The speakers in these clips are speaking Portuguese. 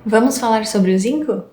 Vamos falar sobre o zinco?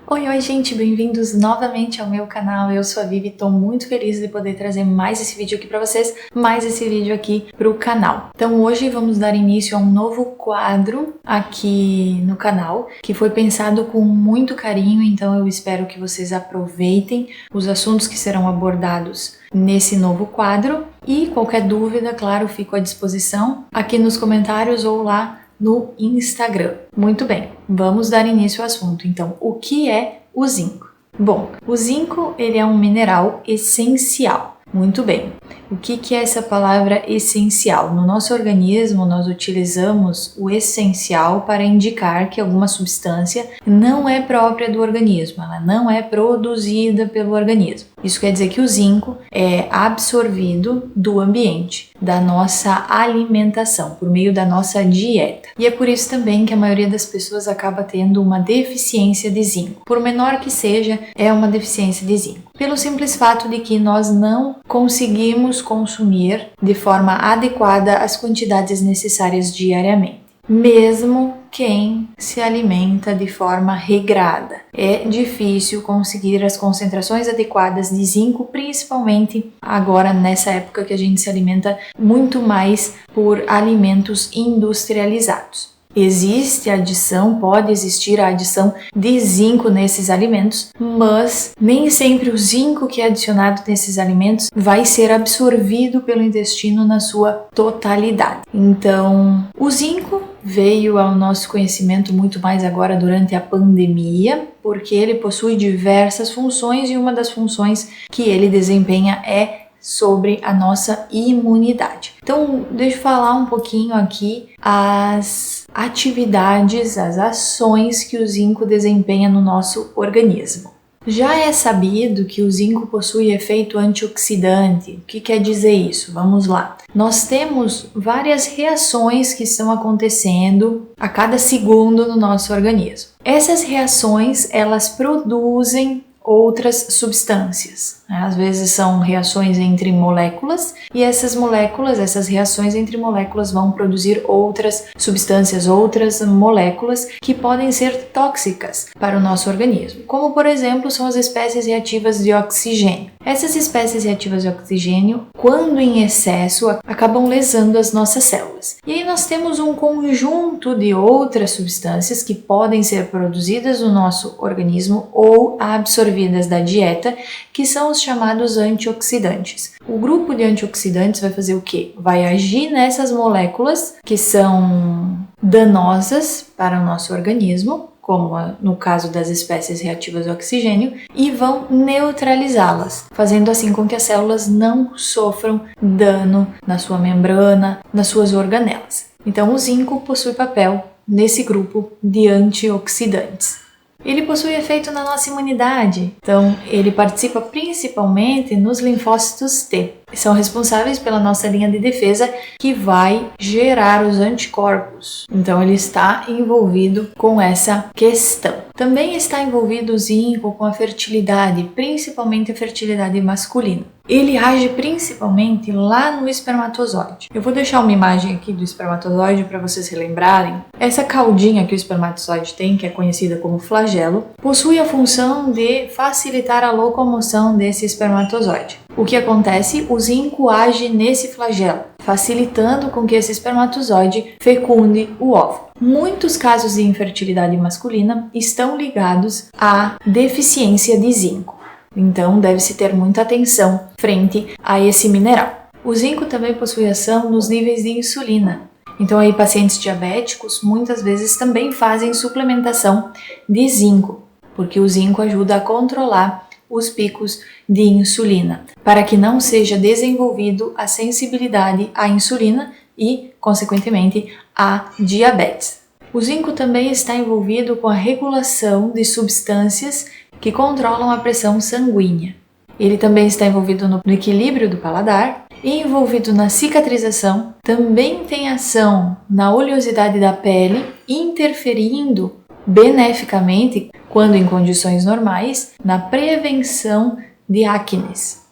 Oi gente, bem-vindos novamente ao meu canal. Eu sou a Vivi e estou muito feliz de poder trazer mais esse vídeo aqui para vocês, mais esse vídeo aqui para o canal. Então hoje vamos dar início a um novo quadro aqui no canal, que foi pensado com muito carinho, então eu espero que vocês aproveitem os assuntos que serão abordados nesse novo quadro. E qualquer dúvida, claro, fico à disposição aqui nos comentários ou lá no Instagram. Muito bem, vamos dar início ao assunto. Então, o que é o zinco? Bom, o zinco ele é um mineral essencial. Muito bem, o que é essa palavra essencial? No nosso organismo, nós utilizamos o essencial para indicar que alguma substância não é própria do organismo, ela não é produzida pelo organismo. Isso quer dizer que o zinco é absorvido do ambiente, da nossa alimentação, por meio da nossa dieta. E é por isso também que a maioria das pessoas acaba tendo uma deficiência de zinco. Por menor que seja, é uma deficiência de zinco. Pelo simples fato de que nós não conseguimos consumir de forma adequada as quantidades necessárias diariamente. Mesmo quem se alimenta de forma regrada. É difícil conseguir as concentrações adequadas de zinco, principalmente agora nessa época que a gente se alimenta muito mais por alimentos industrializados. Existe adição, pode existir a adição de zinco nesses alimentos, mas nem sempre o zinco que é adicionado nesses alimentos vai ser absorvido pelo intestino na sua totalidade. Então, o zinco veio ao nosso conhecimento muito mais agora durante a pandemia, porque ele possui diversas funções e uma das funções que ele desempenha é sobre a nossa imunidade. Então, deixa eu falar um pouquinho aqui as atividades, as ações que o zinco desempenha no nosso organismo. Já é sabido que o zinco possui efeito antioxidante. O que quer dizer isso? Vamos lá. Nós temos várias reações que estão acontecendo a cada segundo no nosso organismo. Essas reações, elas produzem outras substâncias. Às vezes são reações entre moléculas e essas reações entre moléculas vão produzir outras substâncias, outras moléculas que podem ser tóxicas para o nosso organismo, como por exemplo são as espécies reativas de oxigênio. Essas espécies reativas de oxigênio, quando em excesso, acabam lesando as nossas células. E aí nós temos um conjunto de outras substâncias que podem ser produzidas no nosso organismo ou absorvidas da dieta, que são os chamados antioxidantes. O grupo de antioxidantes vai fazer o quê? Vai agir nessas moléculas que são danosas para o nosso organismo, como no caso das espécies reativas de oxigênio, e vão neutralizá-las, fazendo assim com que as células não sofram dano na sua membrana, nas suas organelas. Então o zinco possui papel nesse grupo de antioxidantes. Ele possui efeito na nossa imunidade, então ele participa principalmente nos linfócitos T. São responsáveis pela nossa linha de defesa que vai gerar os anticorpos. Então ele está envolvido com essa questão. Também está envolvido o zinco com a fertilidade, principalmente a fertilidade masculina. Ele age principalmente lá no espermatozoide. Eu vou deixar uma imagem aqui do espermatozoide para vocês relembrarem. Essa caudinha que o espermatozoide tem, que é conhecida como flagelo, possui a função de facilitar a locomoção desse espermatozoide. O que acontece? O zinco age nesse flagelo, facilitando com que esse espermatozoide fecunde o óvulo. Muitos casos de infertilidade masculina estão ligados à deficiência de zinco. Então, deve-se ter muita atenção frente a esse mineral. O zinco também possui ação nos níveis de insulina. Então, aí, pacientes diabéticos muitas vezes também fazem suplementação de zinco, porque o zinco ajuda a controlar os picos de insulina, para que não seja desenvolvido a sensibilidade à insulina e, consequentemente, à diabetes. O zinco também está envolvido com a regulação de substâncias que controlam a pressão sanguínea. Ele também está envolvido no equilíbrio do paladar e envolvido na cicatrização, também tem ação na oleosidade da pele, interferindo beneficamente, quando em condições normais, na prevenção de acnes.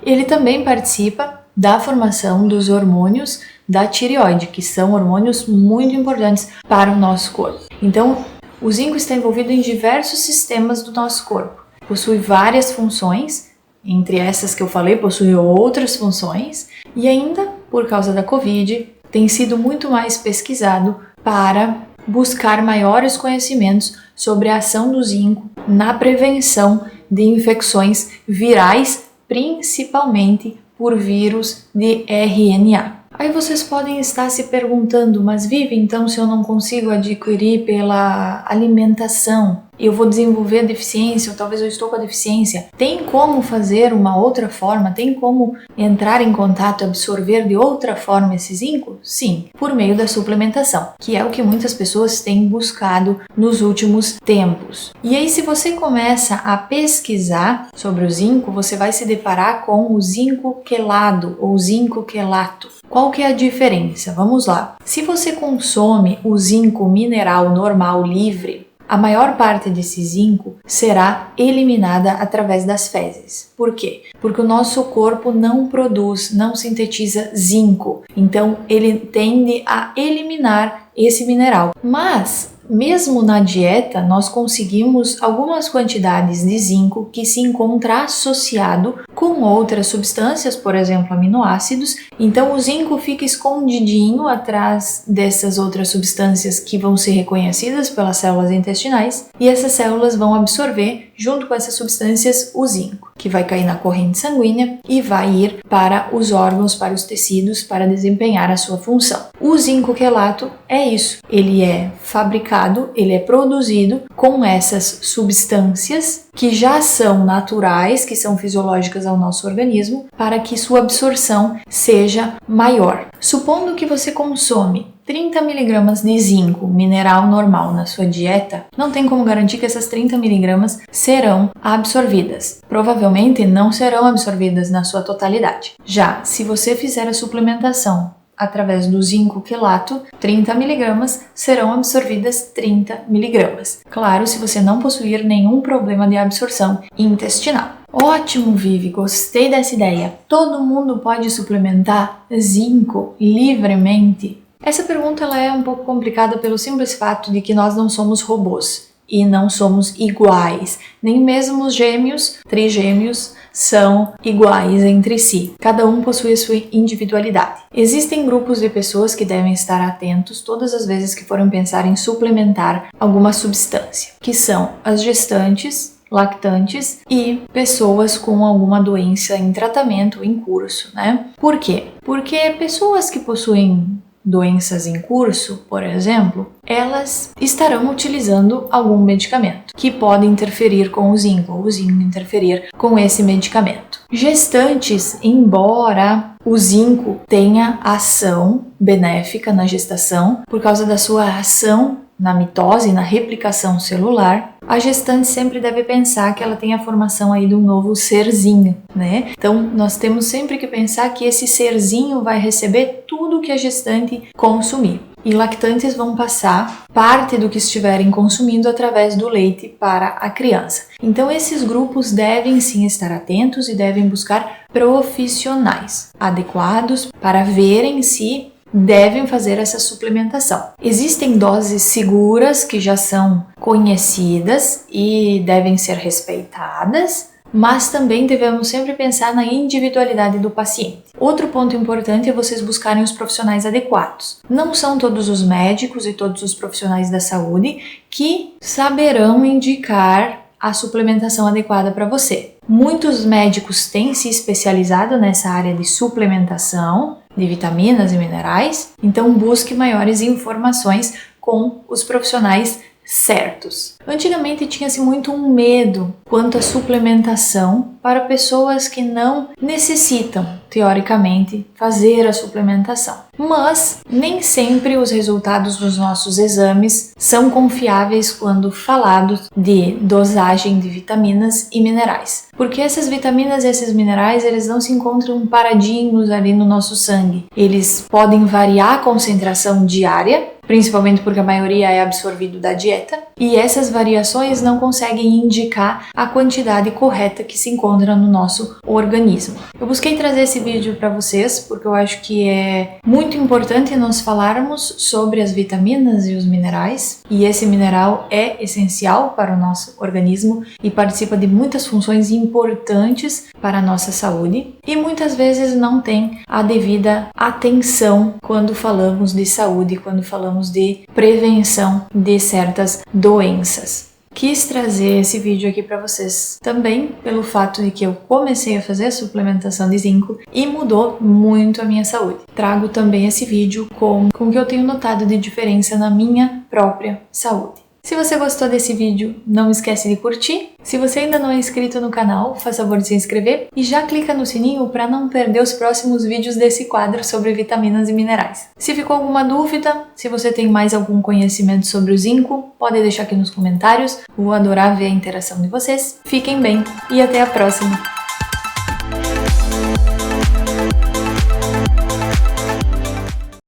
Ele também participa da formação dos hormônios da tireoide, que são hormônios muito importantes para o nosso corpo. Então, o zinco está envolvido em diversos sistemas do nosso corpo. Possui várias funções, entre essas que eu falei, possui outras funções, e ainda, por causa da Covid, tem sido muito mais pesquisado para buscar maiores conhecimentos sobre a ação do zinco na prevenção de infecções virais, principalmente por vírus de RNA. Aí vocês podem estar se perguntando, mas Vivi, então se eu não consigo adquirir pela alimentação, eu vou desenvolver a deficiência, ou talvez eu estou com a deficiência. Tem como fazer uma outra forma? Tem como entrar em contato e absorver de outra forma esse zinco? Sim, por meio da suplementação, que é o que muitas pessoas têm buscado nos últimos tempos. E aí, se você começa a pesquisar sobre o zinco, você vai se deparar com o zinco quelado ou zinco quelato. Qual que é a diferença? Vamos lá. Se você consome o zinco mineral normal livre, a maior parte desse zinco será eliminada através das fezes. Por quê? Porque o nosso corpo não produz, não sintetiza zinco. Então, ele tende a eliminar esse mineral. Mas, mesmo na dieta, nós conseguimos algumas quantidades de zinco que se encontra associado com outras substâncias, por exemplo, aminoácidos. Então, o zinco fica escondidinho atrás dessas outras substâncias que vão ser reconhecidas pelas células intestinais, e essas células vão absorver, junto com essas substâncias, o zinco, que vai cair na corrente sanguínea e vai ir para os órgãos, para os tecidos, para desempenhar a sua função. O zinco quelato é isso. Ele é fabricado, ele é produzido com essas substâncias que já são naturais, que são fisiológicas ao nosso organismo, para que sua absorção seja maior. Supondo que você consome 30 mg de zinco mineral normal na sua dieta, não tem como garantir que essas 30 mg serão absorvidas. Provavelmente não serão absorvidas na sua totalidade. Já se você fizer a suplementação através do zinco quelato, 30 mg serão absorvidas 30 mg. Claro, se você não possuir nenhum problema de absorção intestinal. Ótimo, Vivi, gostei dessa ideia. Todo mundo pode suplementar zinco livremente? Essa pergunta ela é um pouco complicada pelo simples fato de que nós não somos robôs e não somos iguais. Nem mesmo os gêmeos, trigêmeos, são iguais entre si. Cada um possui a sua individualidade. Existem grupos de pessoas que devem estar atentos todas as vezes que forem pensar em suplementar alguma substância, que são as gestantes, lactantes e pessoas com alguma doença em tratamento, em curso, né? Por quê? Porque pessoas que possuem doenças em curso, por exemplo, elas estarão utilizando algum medicamento que pode interferir com o zinco, ou o zinco interferir com esse medicamento. Gestantes, embora o zinco tenha ação benéfica na gestação, por causa da sua ação na mitose, na replicação celular, a gestante sempre deve pensar que ela tem a formação aí de um novo serzinho, né? Então, nós temos sempre que pensar que esse serzinho vai receber tudo que a gestante consumir. E lactantes vão passar parte do que estiverem consumindo através do leite para a criança. Então, esses grupos devem sim estar atentos e devem buscar profissionais adequados para verem se devem fazer essa suplementação. Existem doses seguras que já são conhecidas e devem ser respeitadas, mas também devemos sempre pensar na individualidade do paciente. Outro ponto importante é vocês buscarem os profissionais adequados. Não são todos os médicos e todos os profissionais da saúde que saberão indicar a suplementação adequada para você. Muitos médicos têm se especializado nessa área de suplementação de vitaminas e minerais, então busque maiores informações com os profissionais certos. Antigamente tinha-se muito um medo quanto à suplementação para pessoas que não necessitam, teoricamente, fazer a suplementação. Mas nem sempre os resultados dos nossos exames são confiáveis quando falados de dosagem de vitaminas e minerais. Porque essas vitaminas e esses minerais, eles não se encontram paradinhos ali no nosso sangue. Eles podem variar a concentração diária, principalmente porque a maioria é absorvido da dieta, e essas variações não conseguem indicar a quantidade correta que se encontra no nosso organismo. Eu busquei trazer esse vídeo para vocês porque eu acho que é muito importante nós falarmos sobre as vitaminas e os minerais, e esse mineral é essencial para o nosso organismo e participa de muitas funções importantes para a nossa saúde, e muitas vezes não tem a devida atenção quando falamos de saúde, quando falamos de prevenção de certas doenças. Quis trazer esse vídeo aqui para vocês também pelo fato de que eu comecei a fazer a suplementação de zinco e mudou muito a minha saúde. Trago também esse vídeo com o que eu tenho notado de diferença na minha própria saúde. Se você gostou desse vídeo, não esquece de curtir. Se você ainda não é inscrito no canal, faz favor de se inscrever e já clica no sininho para não perder os próximos vídeos desse quadro sobre vitaminas e minerais. Se ficou alguma dúvida, se você tem mais algum conhecimento sobre o zinco, pode deixar aqui nos comentários. Vou adorar ver a interação de vocês. Fiquem bem e até a próxima!